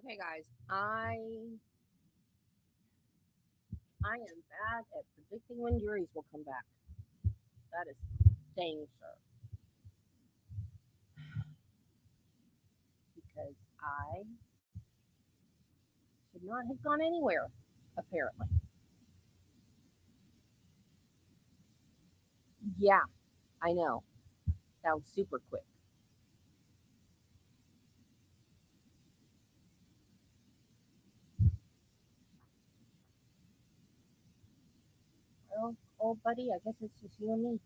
Okay, guys, I am bad at predicting when juries will come back. That is dang sure, because I should not have gone anywhere. Apparently, yeah, I know. That was super quick. Well, old buddy, I guess it's just you and me.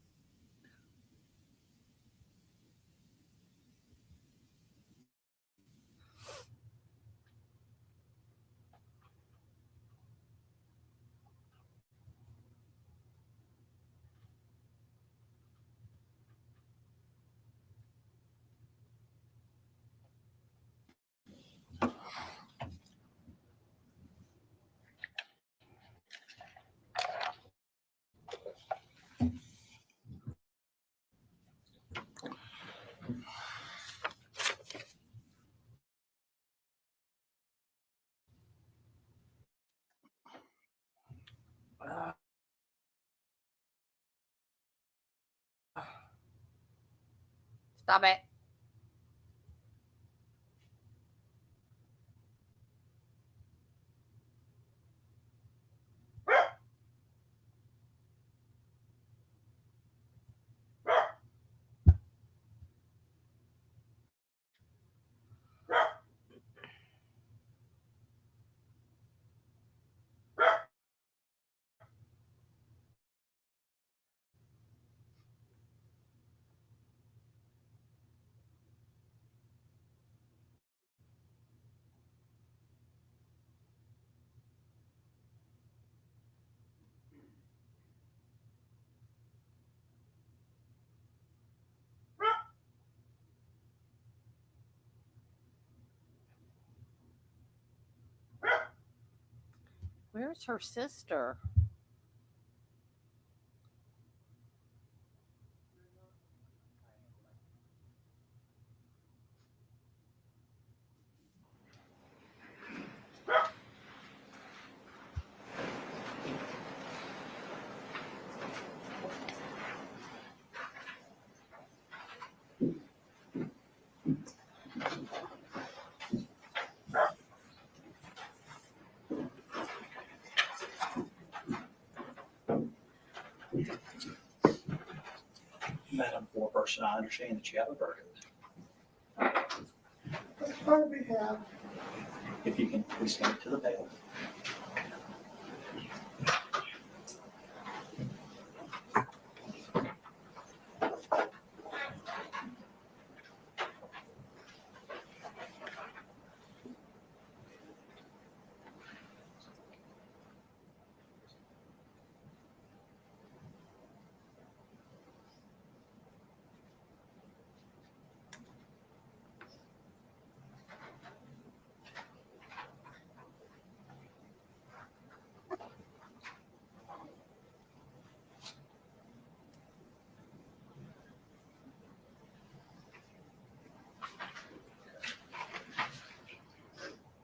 Uh, Stop it. Where's her sister? Madam Foreperson, I understand that you have a verdict. On behalf, If you can please come to the table.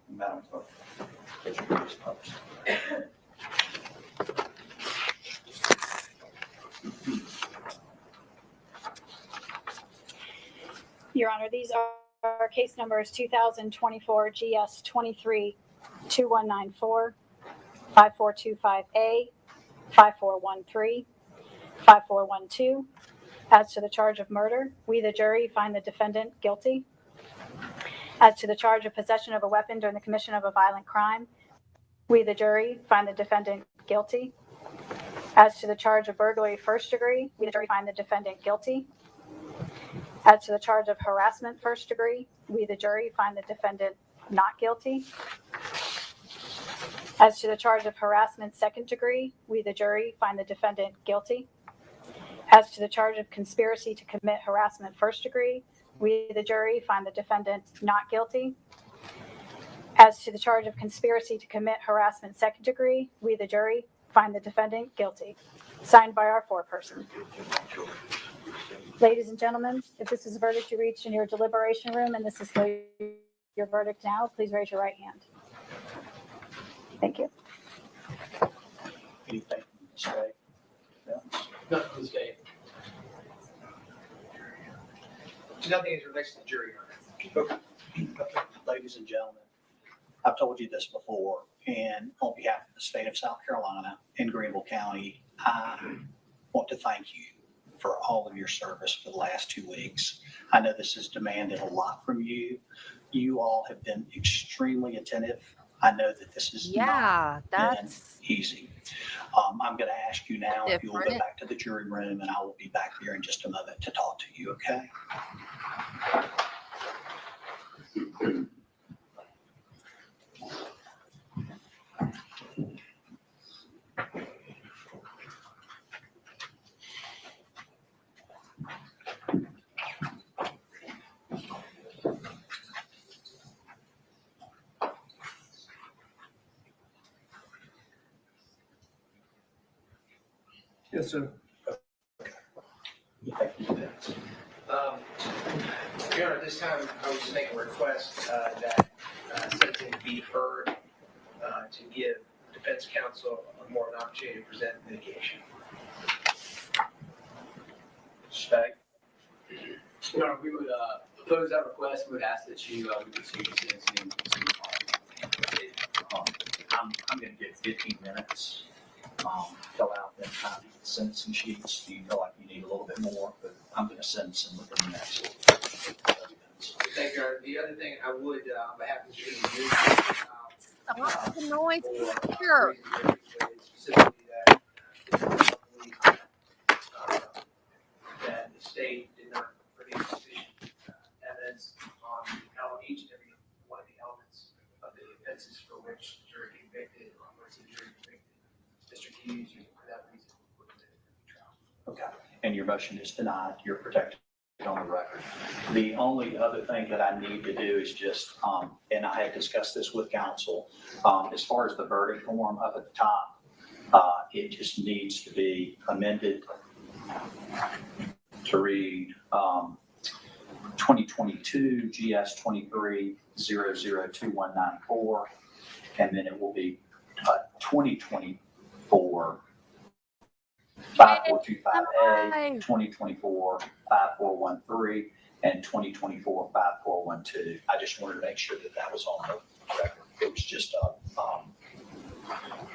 Madam Clerk, could you please post? Your Honor, these are case numbers 2024 GS 23-2194, 5425A, 5413, 5412. As to the charge of murder, we, the jury, find the defendant guilty. As to the charge of possession of a weapon during the commission of a violent crime, we, the jury, find the defendant guilty. As to the charge of burglary first degree, we, the jury, find the defendant guilty. As to the charge of harassment first degree, we, the jury, find the defendant not guilty. As to the charge of harassment second degree, we, the jury, find the defendant guilty. As to the charge of conspiracy to commit harassment first degree, we, the jury, find the defendant not guilty. As to the charge of conspiracy to commit harassment second degree, we, the jury, find the defendant guilty. Signed by our foreperson. Ladies and gentlemen, if this is a verdict you reached in your deliberation room and this is how your verdict now. Please raise your right hand. Thank you. Anything from the state? No? Nothing from the state. Nothing as relates to the jury. Okay. Ladies and gentlemen, I've told you this before, and on behalf of the state of South Carolina and Greenville County, I want to thank you for all of your service for the last 2 weeks. I know this has demanded a lot from you. You all have been extremely attentive. I know that this is not been easy. I'm going to ask you now if you'll go back to the jury room, and I will be back here in just a moment to talk to you, okay? Yes, sir. You think you can do this? Your Honor, at this time, I would just make a request that sentencing be deferred to give defense counsel more of an opportunity to present mitigation. Stay. Your Honor, we would oppose that request. We would ask that you we could see the sentencing. I'm going to give 15 minutes. Fill out them kind of sentencing sheets. Do you feel like you need a little bit more? But I'm going to sentence them within the next 30 minutes. Thank you, Your Honor. The other thing I would, on behalf of the jury, Stop the noise here. specifically that the state did not produce sufficient evidence on each and every one of the elements of the offenses for which the jury convicted or which the jury convicted Mr. Hughes, for that reason, would have been a trial. Okay. And your motion is denied. You're protected on the record. The only other thing that I need to do is just, and I had discussed this with counsel, as far as the verdict form up at the top, it just needs to be amended to read 2022 GS 23002194, and then it will be 2024 5425A, 2024 5413, and 2024 5412. I just wanted to make sure that that was on the record. It was just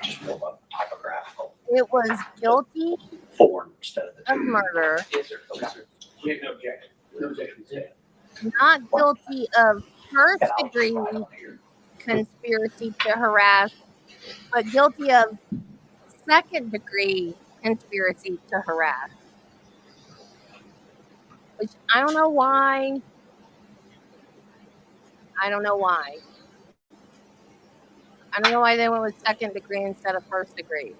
just more of a typographical It was guilty form instead of the of two. murder, Yes, sir. Yes, sir. We have no objection. No objection. not guilty of first And I'll degree just write on here. conspiracy to harass, but guilty of second degree conspiracy to harass. Which I don't know why. I don't know why. I don't know why they went with second degree instead of first degree.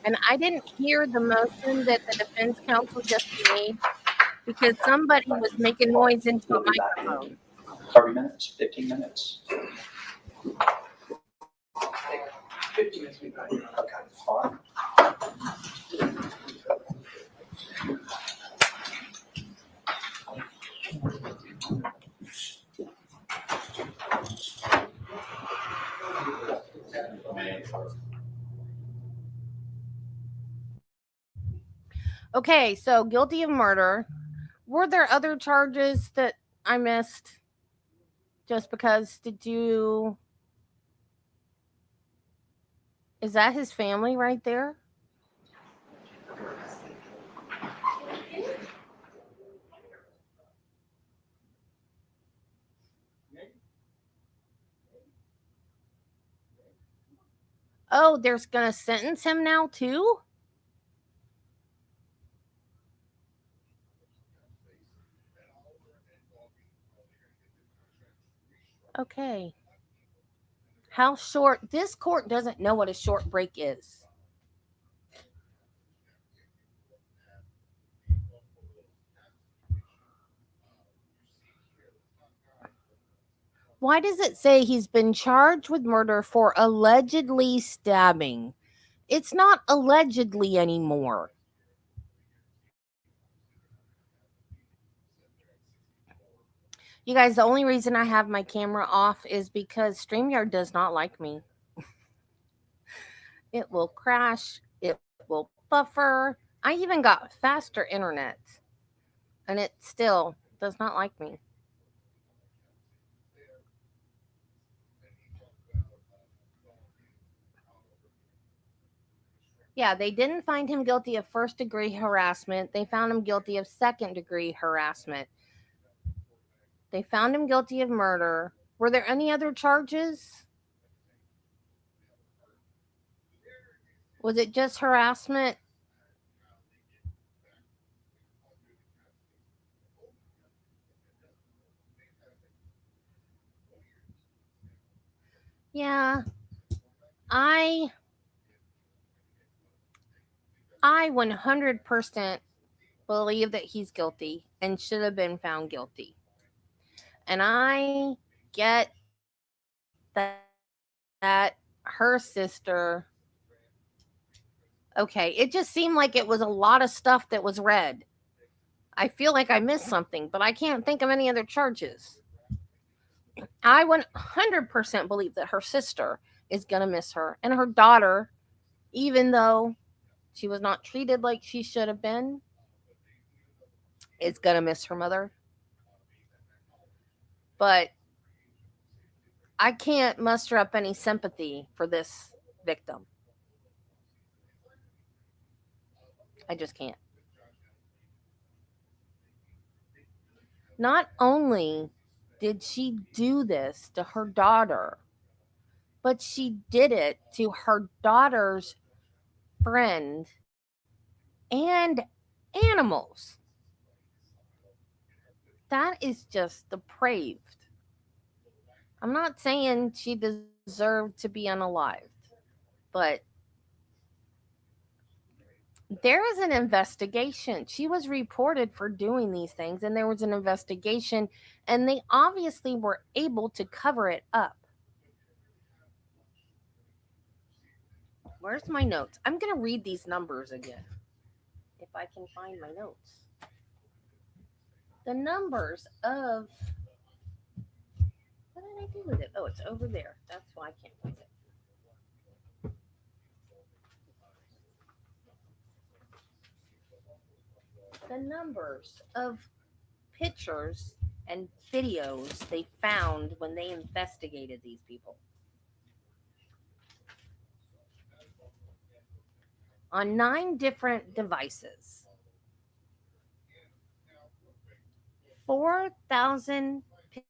And I didn't hear the motion that the defense counsel just made because somebody was making noise into a We'll be back microphone. in 30 minutes, 15 minutes. 15 minutes, we got here. Okay, all right. Okay, so guilty of murder. Were there other charges that I missed? Just because did you? Is that his family right there? Oh, there's gonna sentence him now too? Okay. How short? This court doesn't know what a short break is. Why does it say he's been charged with murder for allegedly stabbing? It's not allegedly anymore. You guys, the only reason I have my camera off is because StreamYard does not like me. It will crash, it will buffer. I even got faster internet, and it still does not like me. Yeah, they didn't find him guilty of first degree harassment. They found him guilty of second degree harassment. They found him guilty of murder. Were there any other charges? Was it just harassment? Yeah, I I 100% believe that he's guilty and should have been found guilty. And I get that her sister, okay, it just seemed like it was a lot of stuff that was read. I feel like I missed something, but I can't think of any other charges. I 100% believe that her sister is going to miss her and her daughter, even though she was not treated like she should have been, is going to miss her mother. But I can't muster up any sympathy for this victim. I just can't. Not only did she do this to her daughter, but she did it to her daughter's friend and animals. That is just depraved. I'm not saying she deserved to be unalived, but there is an investigation. She was reported for doing these things, and there was an investigation, and they obviously were able to cover it up. Where's my notes? I'm going to read these numbers again if I can find my notes. The numbers of. What did I do with it? Oh, it's over there. That's why I can't find it. The numbers of pictures and videos they found when they investigated these people on 9 different devices. 4,000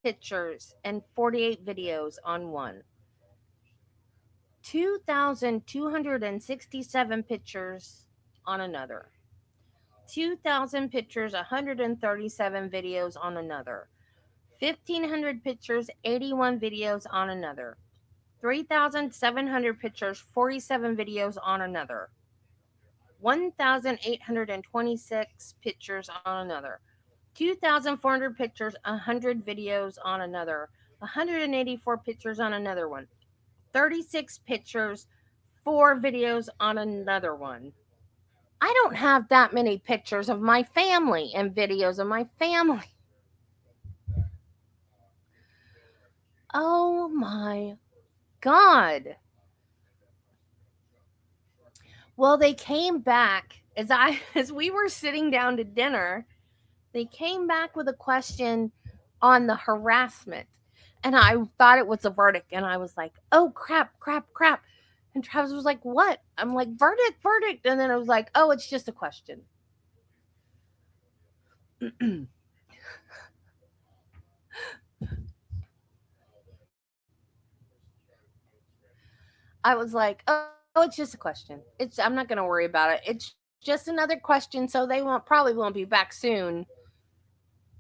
pictures and 48 videos on one. 2,267 pictures on another. 2,000 pictures, 137 videos on another. 1,500 pictures, 81 videos on another. 3,700 pictures, 47 videos on another. 1,826 pictures on another. 2,400 pictures, 100 videos on another. 184 pictures on another one. 36 pictures, 4 videos on another one. I don't have that many pictures of my family and videos of my family. Oh my God. Well, they came back as we were sitting down to dinner. They came back with a question on the harassment. And I thought it was a verdict. And I was like, oh, crap, crap, crap. And Travis was like, what? I'm like, verdict, verdict. And then I was like, oh, it's just a question. I was like, oh, it's just a question. I'm not going to worry about it. It's just another question. So they probably won't be back soon.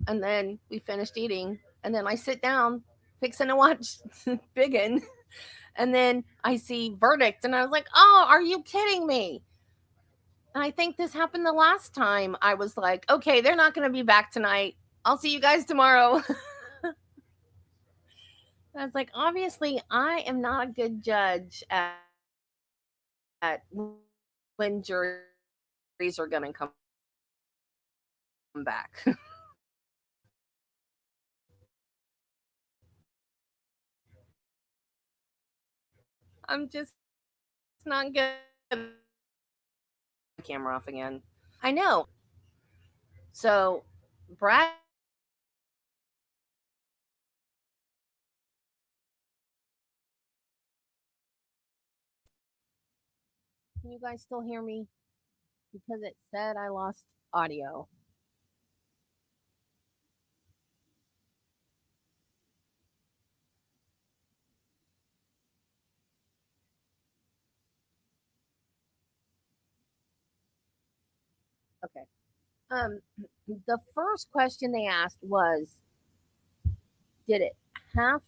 And then we finished eating. And then I sit down, fixing to watch Biggin. And then I see verdict. And I was like, oh, are you kidding me? And I think this happened the last time. I was like, okay, they're not going to be back tonight. I'll see you guys tomorrow. I was like, obviously, I am not a good judge at when juries are going to come back. I'm just not good. Camera off again. I know. So Brad, can you guys still hear me? Because it said I lost audio. Okay. Um, the first question they asked was, did it have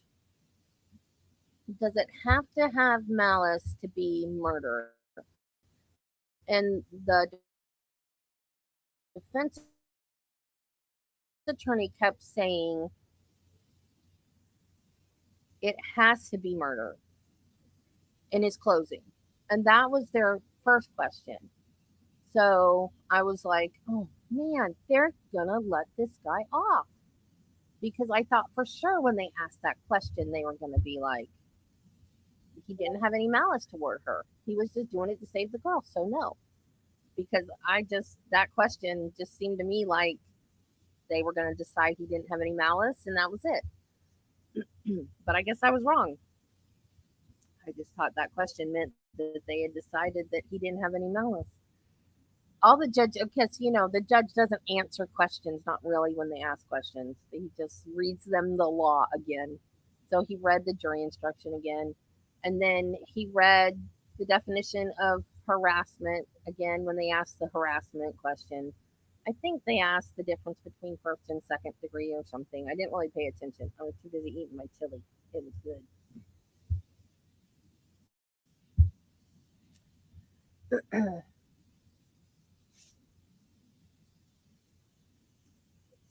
does it have to have malice to be murder? And the defense attorney kept saying it has to be murder in his closing. And that was their first question. So I was like, oh man, they're gonna let this guy off. Because I thought for sure when they asked that question, they were gonna be like, he didn't have any malice toward her. He was just doing it to save the girl. So no. Because that question just seemed to me like they were gonna decide he didn't have any malice and that was it. But I guess I was wrong. I just thought that question meant that they had decided that he didn't have any malice. All the judge, because the judge doesn't answer questions, not really when they ask questions. He just reads them the law again. So he read the jury instruction again, and then he read the definition of harassment again when they asked the harassment question. I think they asked the difference between first and second degree or something. I didn't really pay attention. I was too busy eating my chili. It was good.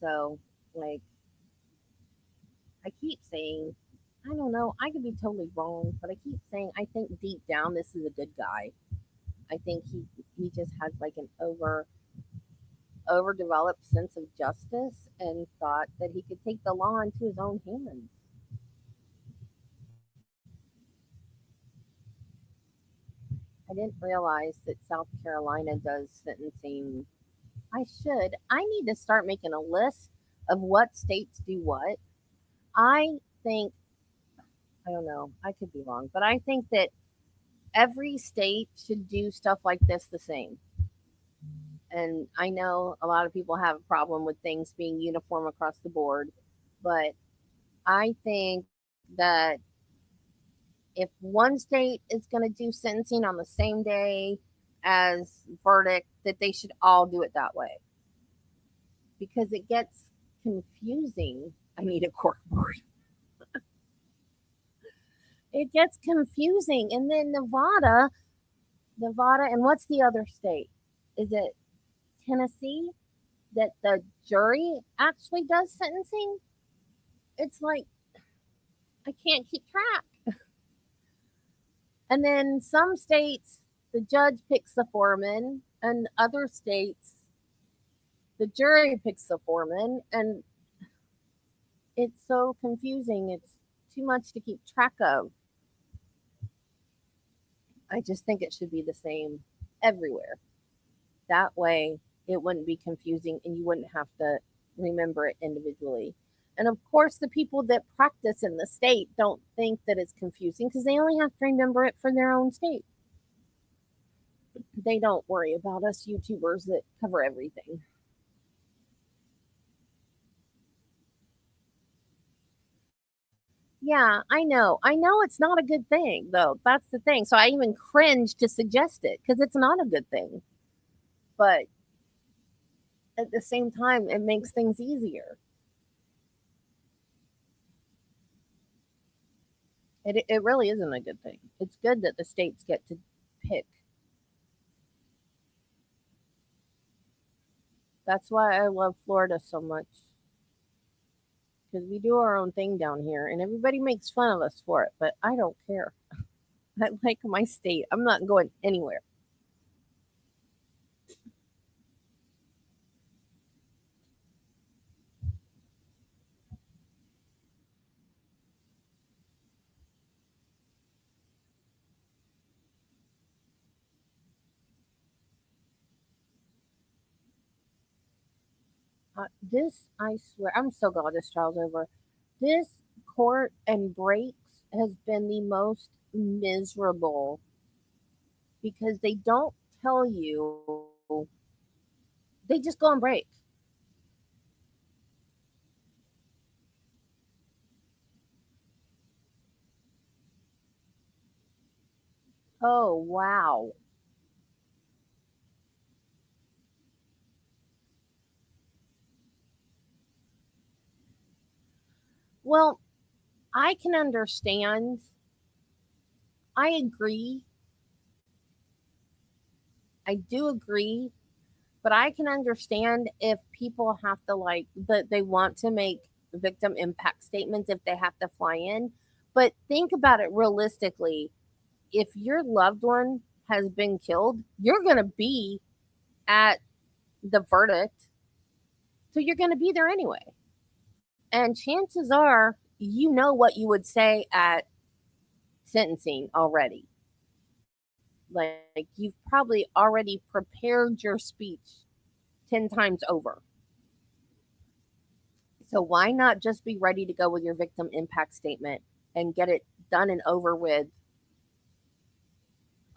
So, like, I keep saying, I don't know, I could be totally wrong, but I keep saying I think deep down this is a good guy. I think he just has like an overdeveloped sense of justice and thought that he could take the law into his own hands. I didn't realize that South Carolina does sentencing. I should. I need to start making a list of what states do what. I think I don't know. I could be wrong, but I think that every state should do stuff like this the same. And I know a lot of people have a problem with things being uniform across the board, but I think that if one state is going to do sentencing on the same day as verdict, that they should all do it that way because it gets confusing. I need a cork board. It gets confusing. And then Nevada, and what's the other state? Is it Tennessee that the jury actually does sentencing? It's like I can't keep track. And then some states, the judge picks the foreman, and other states, the jury picks the foreman. And it's so confusing. It's too much to keep track of. I just think it should be the same everywhere. That way, it wouldn't be confusing and you wouldn't have to remember it individually. And of course, the people that practice in the state don't think that it's confusing because they only have to remember it for their own state. They don't worry about us YouTubers that cover everything. Yeah, I know. I know it's not a good thing, though. That's the thing. So I even cringe to suggest it because it's not a good thing. But at the same time, it makes things easier. It really isn't a good thing. It's good that the states get to pick. That's why I love Florida so much because we do our own thing down here, and everybody makes fun of us for it, but I don't care. I like my state. I'm not going anywhere. This, I swear, I'm so glad this trial's over. This court and breaks has been the most miserable because they don't tell you, they just go on break. Oh, wow. Well, I can understand. I agree. I do agree, but I can understand if people have to like that they want to make victim impact statements if they have to fly in. But think about it realistically. If your loved one has been killed, you're going to be at the verdict. So you're going to be there anyway. And chances are you know what you would say at sentencing already. Like you've probably already prepared your speech 10 times over. So why not just be ready to go with your victim impact statement and get it done and over with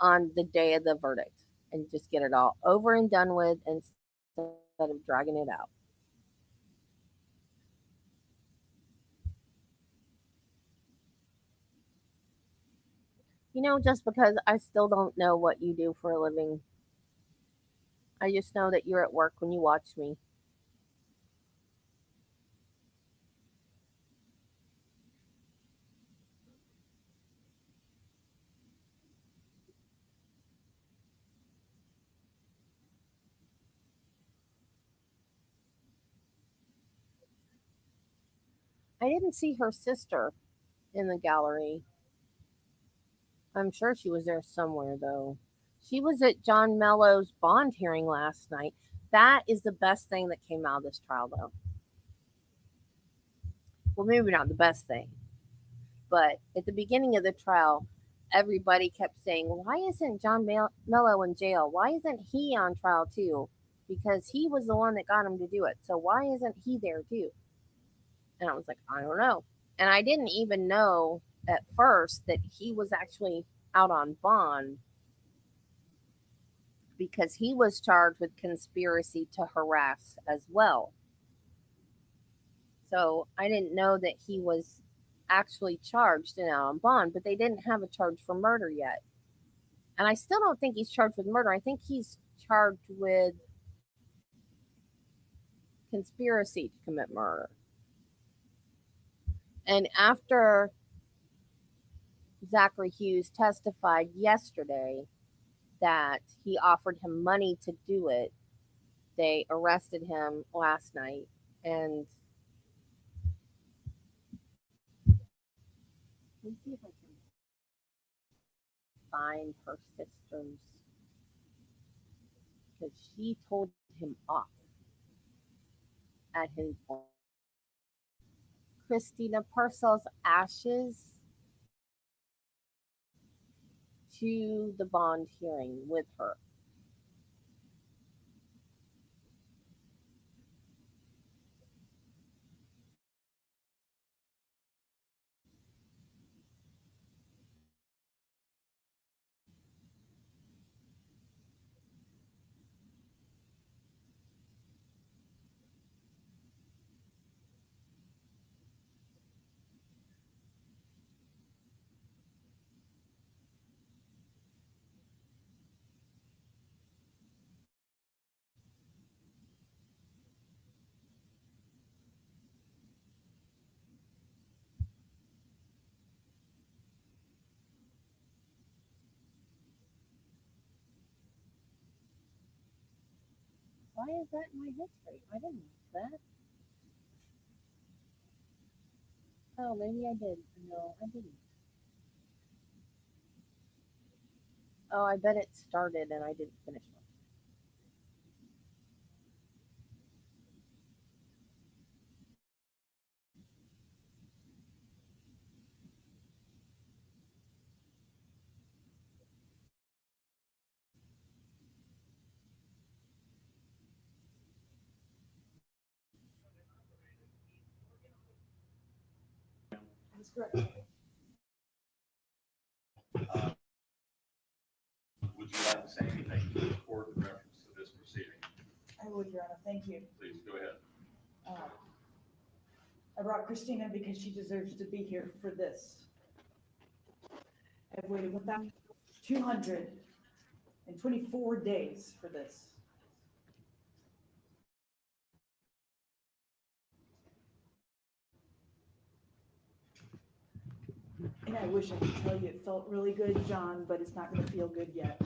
on the day of the verdict and just get it all over and done with instead of dragging it out. Just because I still don't know what you do for a living, I just know that you're at work when you watch me. I didn't see her sister in the gallery. I'm sure she was there somewhere, though. She was at John Mello's bond hearing last night. That is the best thing that came out of this trial, though. Well, maybe not the best thing, but at the beginning of the trial, everybody kept saying, "Why isn't John Mello in jail? Why isn't he on trial too? Because he was the one that got him to do it. So why isn't he there too?" And I was like, "I don't know." And I didn't even know at first that he was actually out on bond because he was charged with conspiracy to harass as well. So I didn't know that he was actually charged and out on bond, but they didn't have a charge for murder yet. And I still don't think he's charged with murder. I think he's charged with conspiracy to commit murder. And after Zachary Hughes testified yesterday that he offered him money to do it, they arrested him last night. And let me see if I can find her sister's, because she told him off at his home. Christina Purcell's ashes to the bond hearing with her. Why is that in my history? I didn't know that. Oh, maybe I did. No, I didn't. Oh, I bet it started and I didn't finish it. That's correct. Would you like to say anything to the court in reference to this proceeding? I would, Your Honor. Thank you. Please go ahead. I brought Christina because she deserves to be here for this. I've waited 1,224 days for this. And I wish I could tell you it felt really good, John, but it's not going to feel good yet.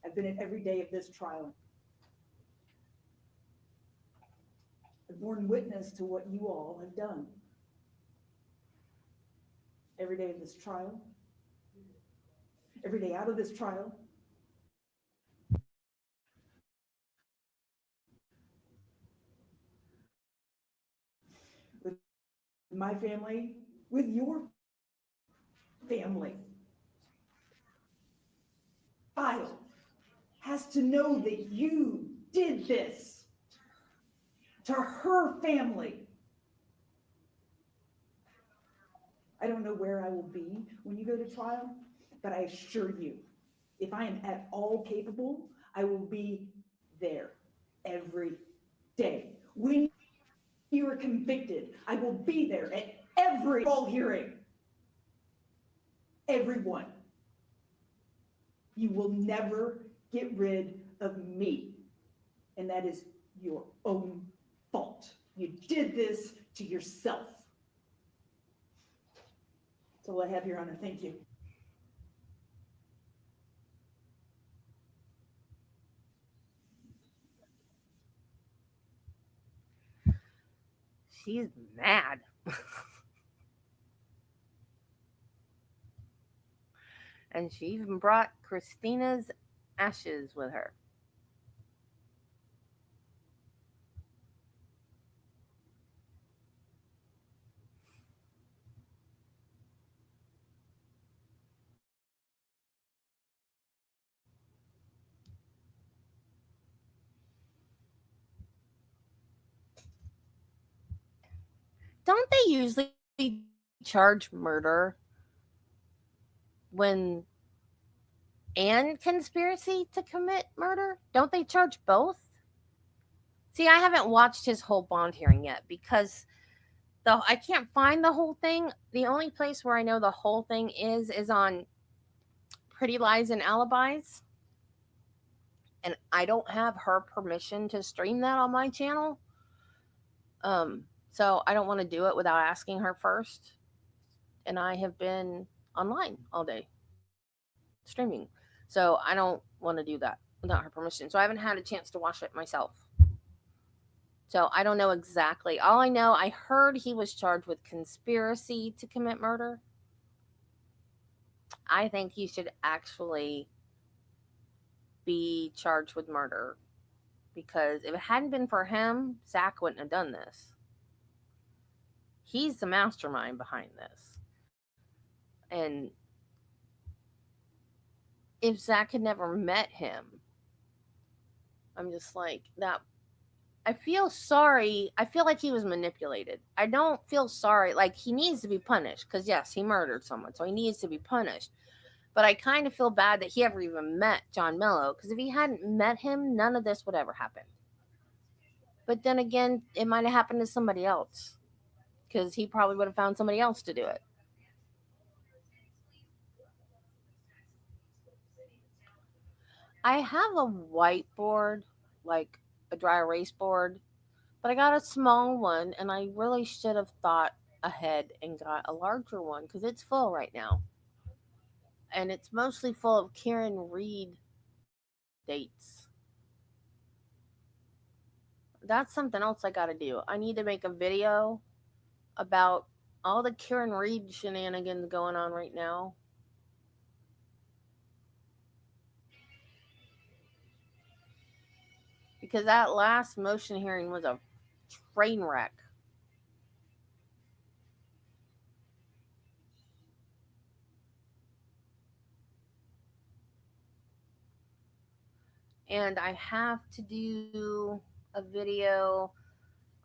I've been at every day of this trial. I've borne witness to what you all have done. Every day of this trial, every day out of this trial, with my family, with your family. Kyle has to know that you did this to her family. I don't know where I will be when you go to trial, but I assure you, if I am at all capable, I will be there every day. When you are convicted, I will be there at every oral hearing. Everyone. You will never get rid of me. And that is your own fault. You did this to yourself. That's all I have, Your Honor. Thank you. She's mad. And she even brought Christina's ashes with her. Don't they usually charge murder when and conspiracy to commit murder? Don't they charge both? See, I haven't watched his whole bond hearing yet because I can't find the whole thing. The only place where I know the whole thing is on Pretty Lies and Alibis. And I don't have her permission to stream that on my channel. So I don't want to do it without asking her first. And I have been online all day streaming. So I don't want to do that without her permission. So I haven't had a chance to watch it myself. So I don't know exactly. All I know, I heard he was charged with conspiracy to commit murder. I think he should actually be charged with murder because if it hadn't been for him, Zach wouldn't have done this. He's the mastermind behind this. And if Zach had never met him, I'm just like, that. I feel sorry. I feel like he was manipulated. I don't feel sorry. Like, he needs to be punished because, yes, he murdered someone, so he needs to be punished. But I kind of feel bad that he ever even met John Mello because if he hadn't met him, none of this would ever happen. But then again, it might have happened to somebody else because he probably would have found somebody else to do it. I have a whiteboard, like a dry erase board, but I got a small one and I really should have thought ahead and got a larger one because it's full right now. And it's mostly full of Karen Reed dates. That's something else I got to do. I need to make a video about all the Karen Reed shenanigans going on right now. Because that last motion hearing was a train wreck. And I have to do a video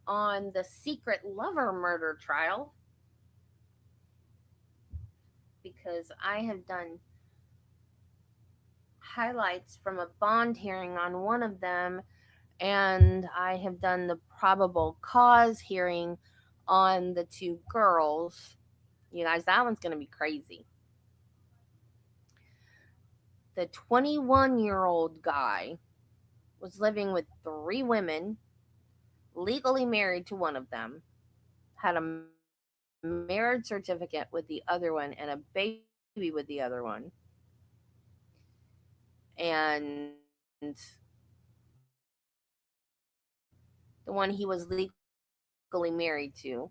on the secret lover murder trial. because I have done highlights from a bond hearing on one of them, and I have done the probable cause hearing on the two girls. You guys, that one's going to be crazy. The 21-year-old guy was living with three women, legally married to one of them, had a marriage certificate with the other one, and a baby with the other one. And the one he was legally married to,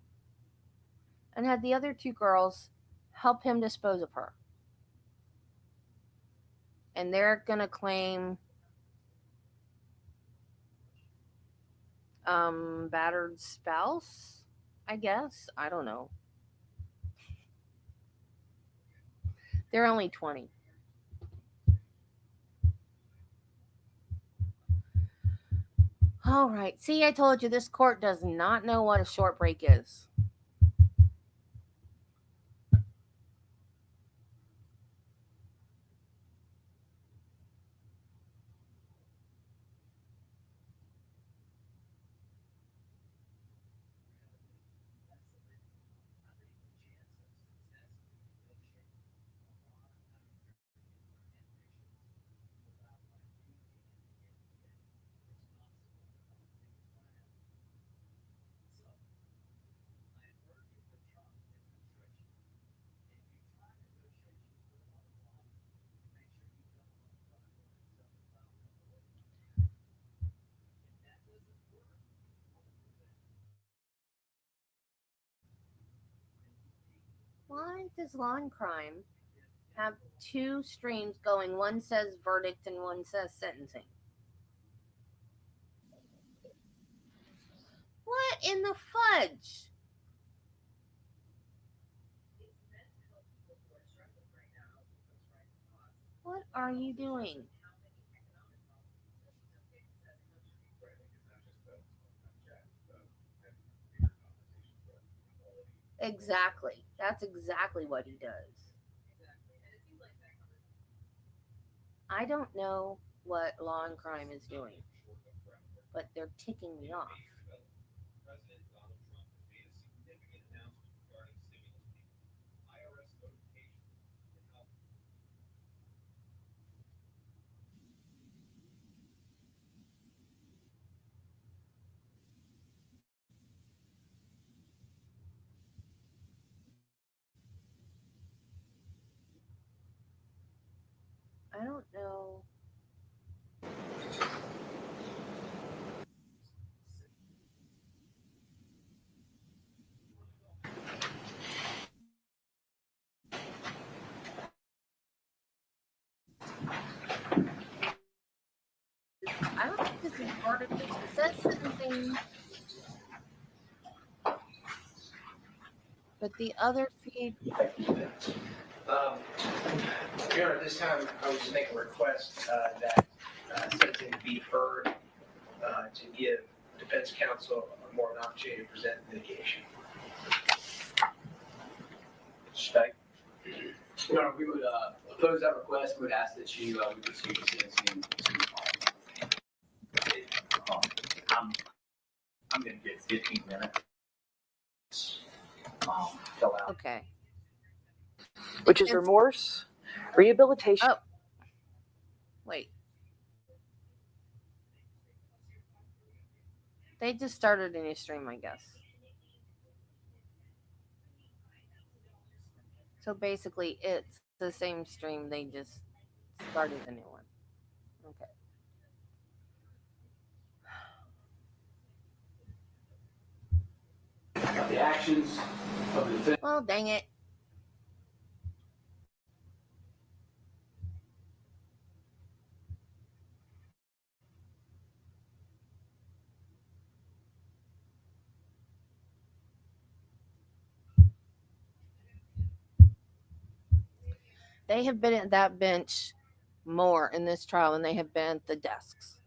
and had the other two girls help him dispose of her. And they're going to claim battered spouse, I guess. I don't know. They're only 20. All right. See, I told you this court does not know what a short break is. Why does law and crime have two streams going? One says verdict and one says sentencing. What in the fudge? What are you doing? Exactly. That's exactly what he does. I don't know what law and crime is doing, but they're ticking me off. I don't know. I don't think this is verdict. It says sentencing, but the other feed. Um, Your Honor, at this time, I would just make a request that sentencing be deferred to give defense counsel more of an opportunity to present mitigation. State. Your Honor, we would oppose that request. We would ask that you we pursue the sentencing as soon as possible. I'm, I'm gonna get 15 minutes. Fill out. Okay. Which is remorse, rehabilitation. Oh, wait. They just started a new stream, I guess. So basically, it's the same stream. They just started the new one. Okay. The actions of the defense. Well, dang it. They have been at that bench more in this trial than they have been at the desks.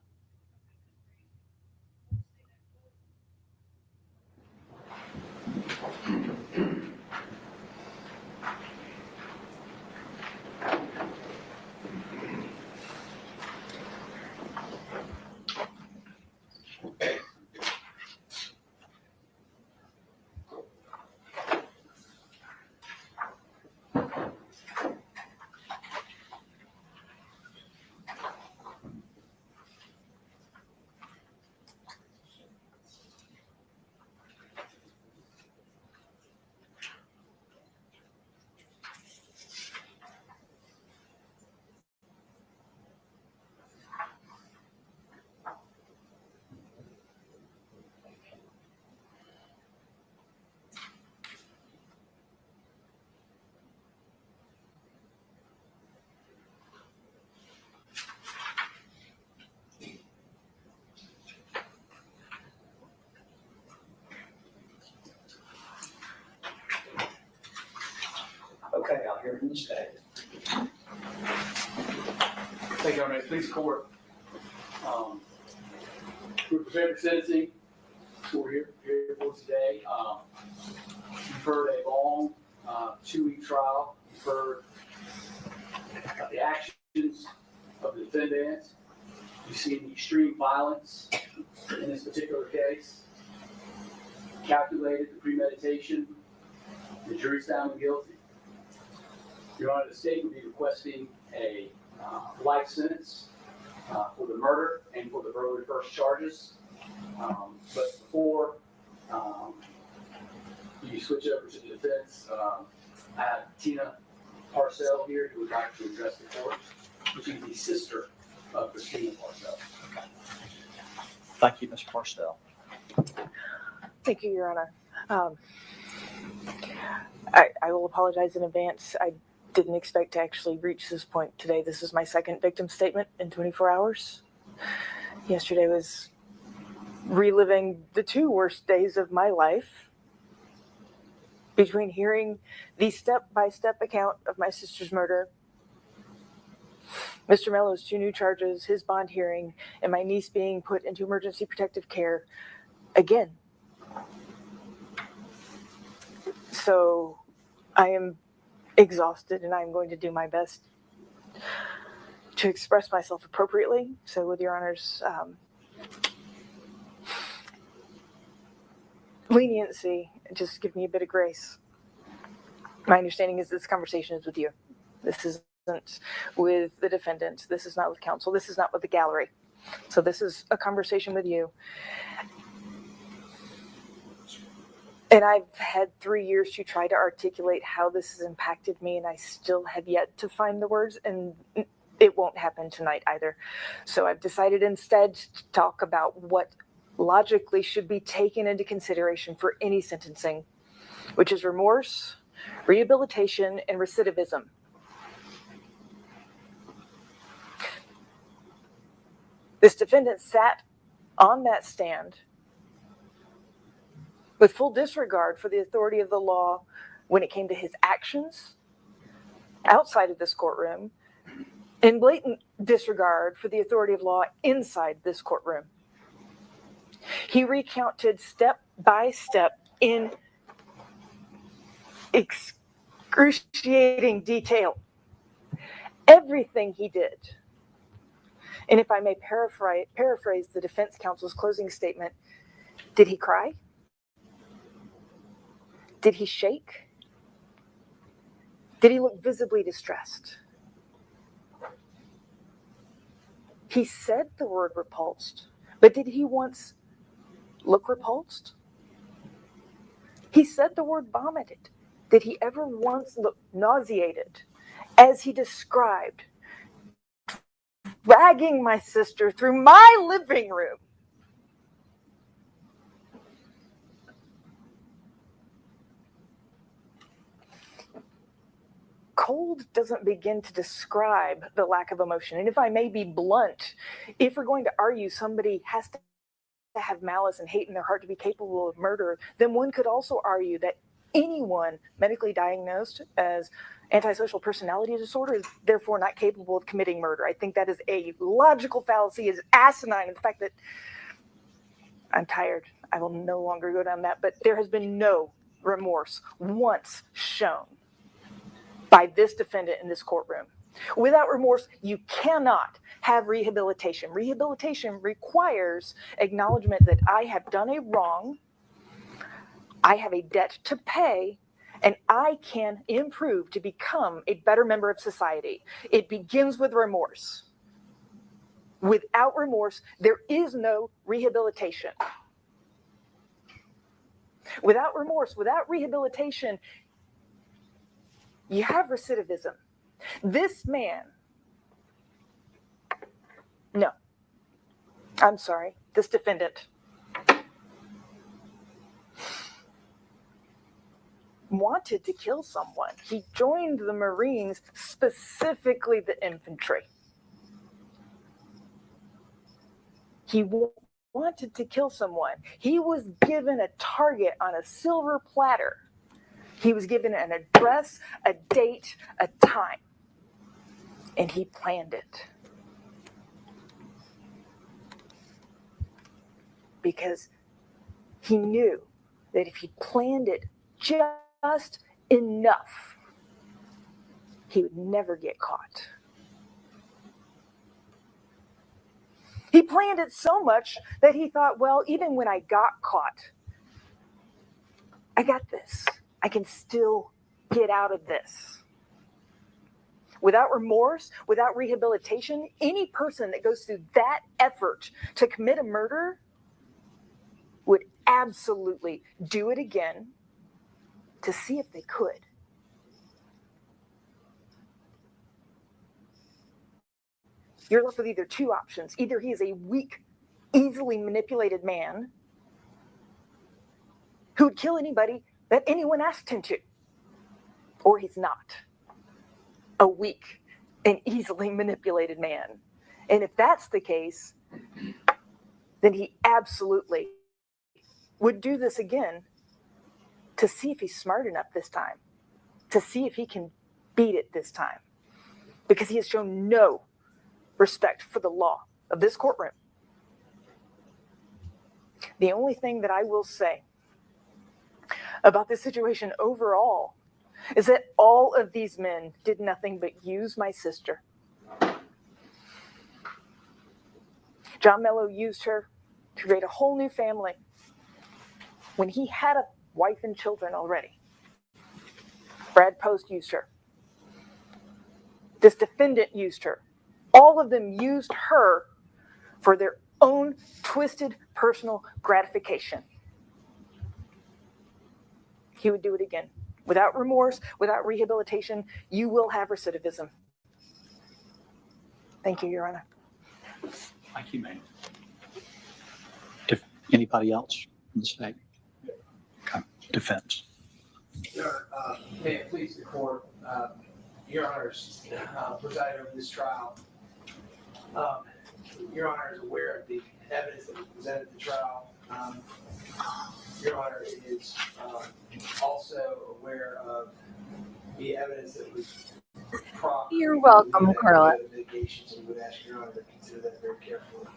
hear from the state. Thank you, Your Honor. Please court. We're prepared for sentencing. We're here for today. You've heard a long 2-week trial. You've heard the actions of the defendant. You've seen the extreme violence in this particular case. Calculated the premeditation. The jury's found him guilty. Your Honor, the state would be requesting a life sentence for the murder and for the burglary first charges. But before you switch over to the defense, I have Tina Parcell here who would like to address the court, which is the sister of Christina Parcell. Thank you, Ms. Parcell. Thank you, Your Honor. I will apologize in advance. I didn't expect to actually reach this point today. This is my second victim statement in 24 hours. Yesterday was reliving the 2 worst days of my life, between hearing the step-by-step account of my sister's murder, Mr. Mello's 2 new charges, his bond hearing, and my niece being put into emergency protective care again. So I am exhausted, and I'm going to do my best to express myself appropriately. So with Your Honor's leniency, just give me a bit of grace. My understanding is this conversation is with you. This isn't with the defendant. This is not with counsel. This is not with the gallery. So this is a conversation with you. And I've had 3 years to try to articulate how this has impacted me, and I still have yet to find the words, and it won't happen tonight either. So I've decided instead to talk about what logically should be taken into consideration for any sentencing, which is remorse, rehabilitation, and recidivism. This defendant sat on that stand with full disregard for the authority of the law when it came to his actions outside of this courtroom, and blatant disregard for the authority of law inside this courtroom. He recounted step by step in excruciating detail everything he did. And if I may paraphrase the defense counsel's closing statement, did he cry? Did he shake? Did he look visibly distressed? He said the word repulsed, but did he once look repulsed? He said the word vomited. Did he ever once look nauseated as he described dragging my sister through my living room? Cold doesn't begin to describe the lack of emotion. And if I may be blunt, if we're going to argue somebody has to have malice and hate in their heart to be capable of murder, then one could also argue that anyone medically diagnosed as antisocial personality disorder is therefore not capable of committing murder. I think that is a logical fallacy, is asinine. In the fact that I'm tired, I will no longer go down that, but there has been no remorse once shown by this defendant in this courtroom. Without remorse, you cannot have rehabilitation. Rehabilitation requires acknowledgement that I have done a wrong, I have a debt to pay, and I can improve to become a better member of society. It begins with remorse. Without remorse, there is no rehabilitation. Without remorse, without rehabilitation, you have recidivism. This man, no, I'm sorry, this defendant wanted to kill someone. He joined the Marines, specifically the infantry. He wanted to kill someone. He was given a target on a silver platter He was given an address, a date, a time, and he planned it. Because he knew that if he planned it just enough, he would never get caught. He planned it so much that he thought, well, even when I got caught, I got this. I can still get out of this. Without remorse, without rehabilitation, any person that goes through that effort to commit a murder would absolutely do it again to see if they could. You're left with either two options. Either he is a weak, easily manipulated man who would kill anybody that anyone asked him to, or he's not a weak and easily manipulated man. And if that's the case, then he absolutely would do this again to see if he's smart enough this time, to see if he can beat it this time, because he has shown no respect for the law of this courtroom. The only thing that I will say about this situation overall is that all of these men did nothing but use my sister. John Mello used her to create a whole new family when he had a wife and children already. Brad Post used her. This defendant used her. All of them used her for their own twisted personal gratification. He would do it again. Without remorse, without rehabilitation, you will have recidivism. Thank you, Your Honor. Thank you, ma'am. If anybody else from the state? Okay. Defense. Your Honor, may it please the court, Your Honor's presided over this trial. Your Honor is aware of the evidence that was presented at the trial. Your Honor is also aware of the evidence that was proffered. You're welcome, Carla. Mitigation, so we would ask Your Honor to consider that very carefully.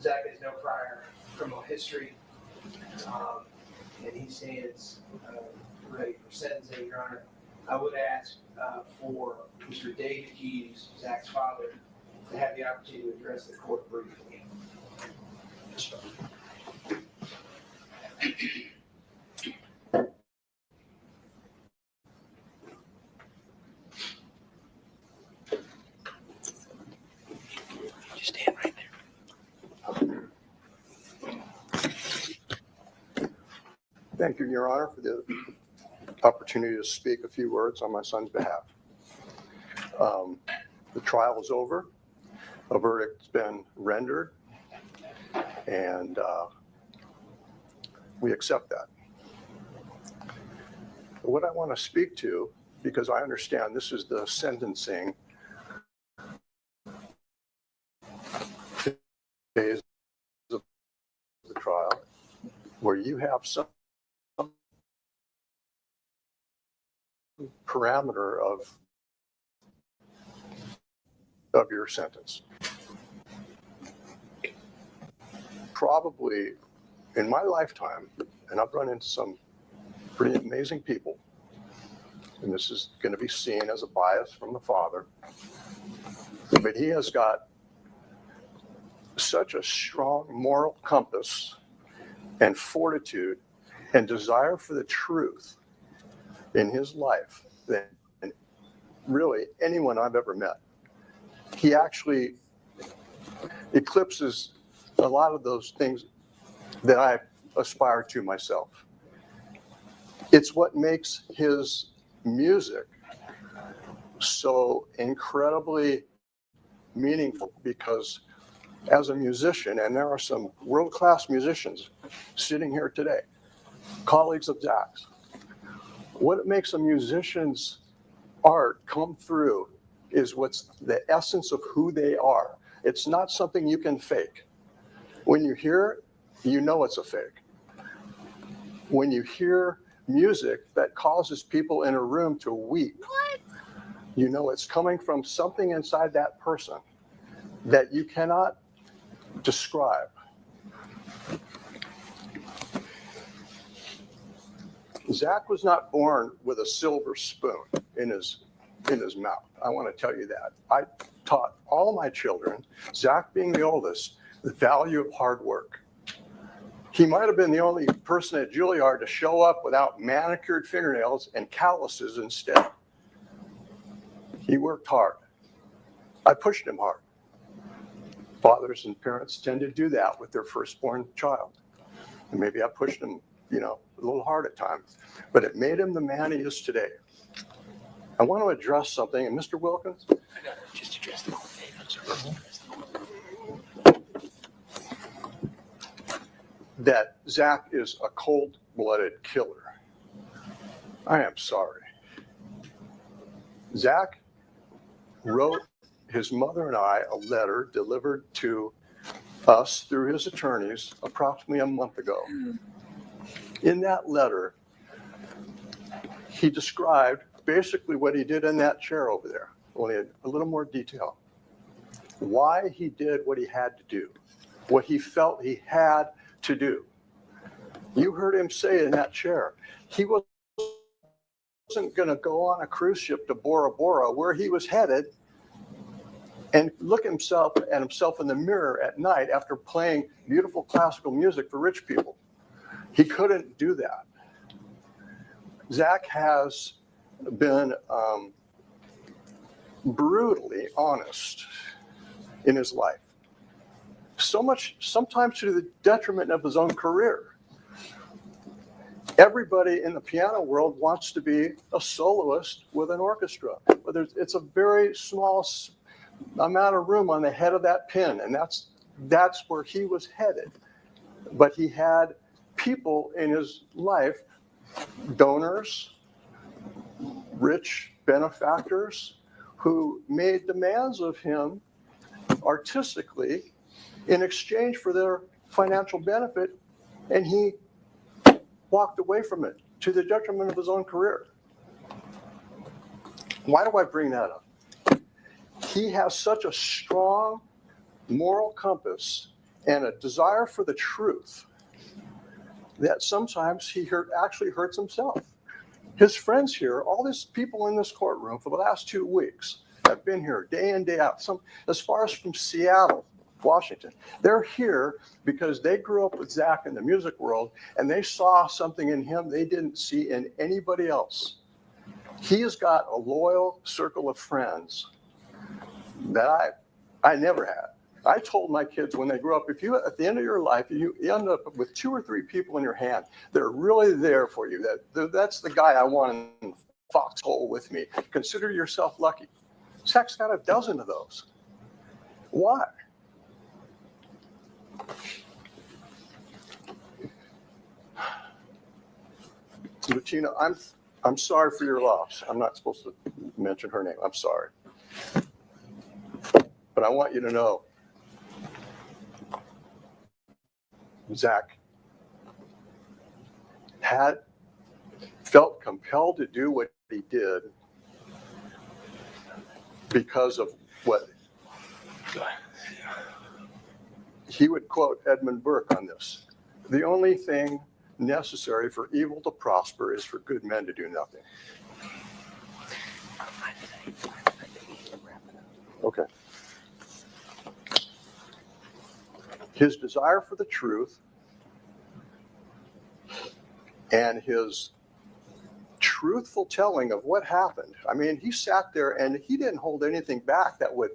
Zach has no prior criminal history, and he stands ready for sentencing, Your Honor. I would ask for Mr. David Hughes, Zach's father, to have the opportunity to address the court briefly. Just stand right there. Thank you, Your Honor, for the opportunity to speak a few words on my son's behalf. The trial is over. A verdict's been rendered, and we accept that. But what I want to speak to, because I understand this is the sentencing phase of the trial, where you have some parameter of your sentence. Probably in my lifetime, and I've run into some pretty amazing people, and this is going to be seen as a bias from the father, but he has got such a strong moral compass and fortitude and desire for the truth in his life than really anyone I've ever met. He actually eclipses a lot of those things that I aspire to myself. It's what makes his music so incredibly meaningful, because as a musician, and there are some world-class musicians sitting here today, colleagues of Zach's, what makes a musician's art come through is what's the essence of who they are. It's not something you can fake. When you hear it, you know it's a fake. When you hear music that causes people in a room to weep, you know it's coming from something inside that person that you cannot describe. Zach was not born with a silver spoon in his mouth. I want to tell you that. I taught all my children, Zach being the oldest, the value of hard work. He might have been the only person at Juilliard to show up without manicured fingernails and calluses instead. He worked hard. I pushed him hard. Fathers and parents tend to do that with their firstborn child. And maybe I pushed him, you know, a little hard at times, but it made him the man he is today. I want to address something, and Mr. Wilkins, Just address the that Zach is a cold-blooded killer. I am sorry. Zach wrote his mother and I a letter delivered to us through his attorneys approximately a month ago. In that letter, he described basically what he did in that chair over there, only a little more detail. Why he did what he had to do, what he felt he had to do. You heard him say in that chair, he wasn't going to go on a cruise ship to Bora Bora, where he was headed, and look at himself in the mirror at night after playing beautiful classical music for rich people. He couldn't do that. Zach has been brutally honest in his life. So much, sometimes to the detriment of his own career. Everybody in the piano world wants to be a soloist with an orchestra, but it's a very small amount of room on the head of that pin, and that's where he was headed. But he had people in his life, donors, rich benefactors, who made demands of him artistically in exchange for their financial benefit, and he walked away from it to the detriment of his own career. Why do I bring that up? He has such a strong moral compass and a desire for the truth that sometimes he actually hurts himself. His friends here, all these people in this courtroom for the last 2 weeks have been here day in, day out, some as far as from Seattle, Washington. They're here because they grew up with Zach in the music world, and they saw something in him they didn't see in anybody else. He has got a loyal circle of friends that I never had. I told my kids when they grew up, if you, at the end of your life, you end up with 2 or 3 people in your hand, they're really there for you. That's the guy I want in foxhole with me. Consider yourself lucky. Zach's got a dozen of those. Why? Lutina, I'm sorry for your loss. I'm not supposed to mention her name. I'm sorry. But I want you to know, Zach had felt compelled to do what he did because of what he would quote Edmund Burke on this. The only thing necessary for evil to prosper is for good men to do nothing. Okay. His desire for the truth and his truthful telling of what happened. I mean, he sat there and he didn't hold anything back that would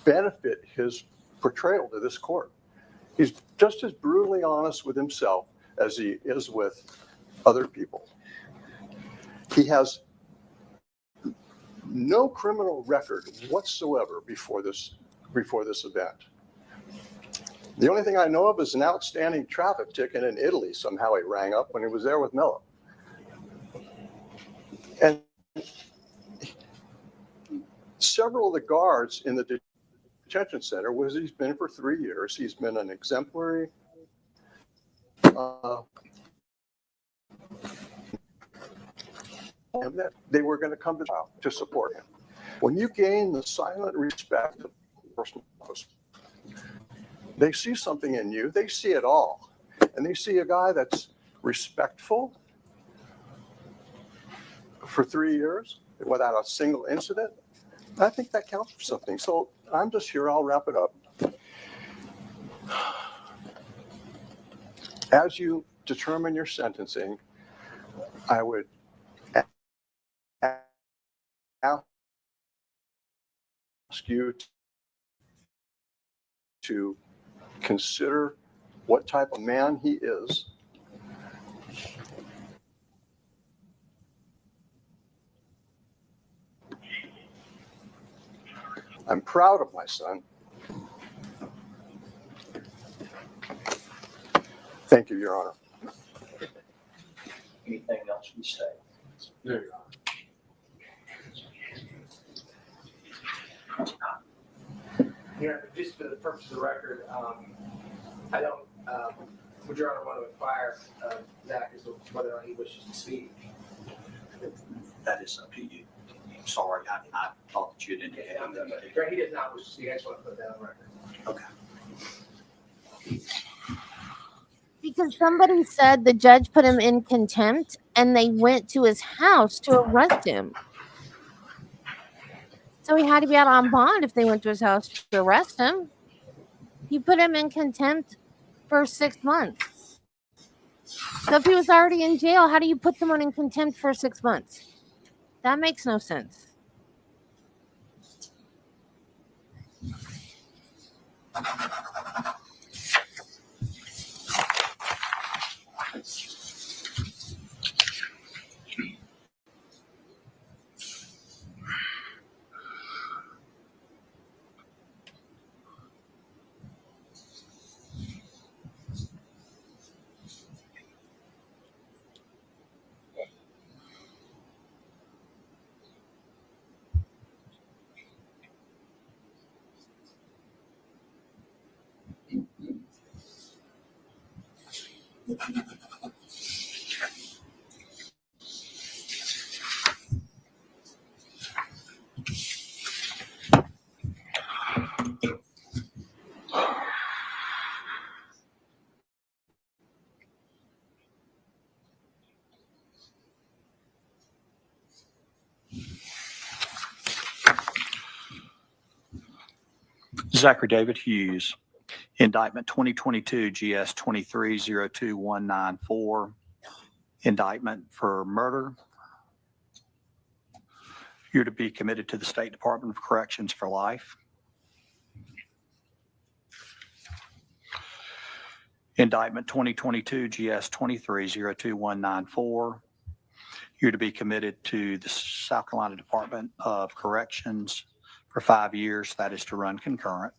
benefit his portrayal to this court. He's just as brutally honest with himself as he is with other people. He has no criminal record whatsoever before this event. The only thing I know of is an outstanding traffic ticket in Italy. Somehow he rang up when he was there with Mello. And several of the guards in the detention center, where he's been for 3 years, he's been an exemplary him that they were going to come to trial to support him. When you gain the silent respect of the person, they see something in you, they see it all. And they see a guy that's respectful for 3 years without a single incident. I think that counts for something. So I'm just here, I'll wrap it up. As you determine your sentencing, I would ask you to consider what type of man he is. I'm proud of my son. Thank you, Your Honor. Anything else you say? There you are. Yeah, just for the purpose of the record, I don't, would Your Honor want to inquire, Zach, as to whether or not he wishes to speak? That is up to you. I'm sorry, I thought that you didn't. Okay, he does not wish to speak, I just want to put that on record. Okay. Because somebody said the judge put him in contempt and they went to his house to arrest him. So he had to be out on bond if they went to his house to arrest him. He put him in contempt for 6 months. So if he was already in jail, how do you put someone in contempt for 6 months? That makes no sense. Zachary David Hughes, indictment 2022 GS 2302-194, indictment for murder. You're to be committed to the State Department of Corrections for life. Indictment 2022 GS 2302-194. You're to be committed to the South Carolina Department of Corrections for 5 years. That is to run concurrent.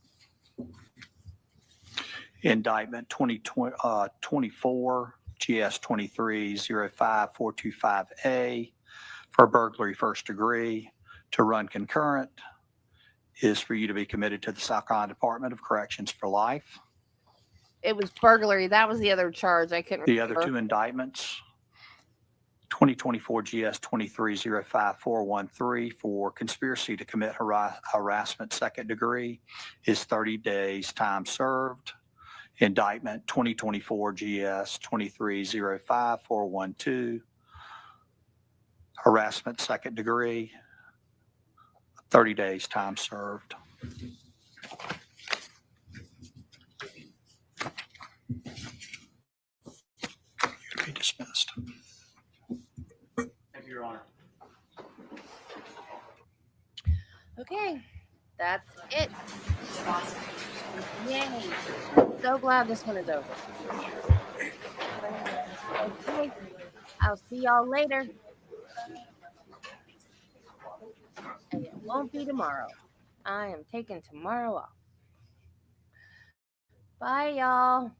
Indictment 2024 GS 2305-425A for burglary first degree to run concurrent is for you to be committed to the South Carolina Department of Corrections for life. It was burglary. That was the other charge. I couldn't The remember. other two indictments, 2024 GS 2305-413 for conspiracy to commit harassment second degree is 30 days time served. Indictment 2024 GS 2305-412, harassment second degree, 30 days time served. You'll be dismissed. Thank you, Your Honor. Okay, that's it. Yay. So glad this one is over. Okay, I'll see y'all later. And it won't be tomorrow. I am taking tomorrow off. Bye, y'all.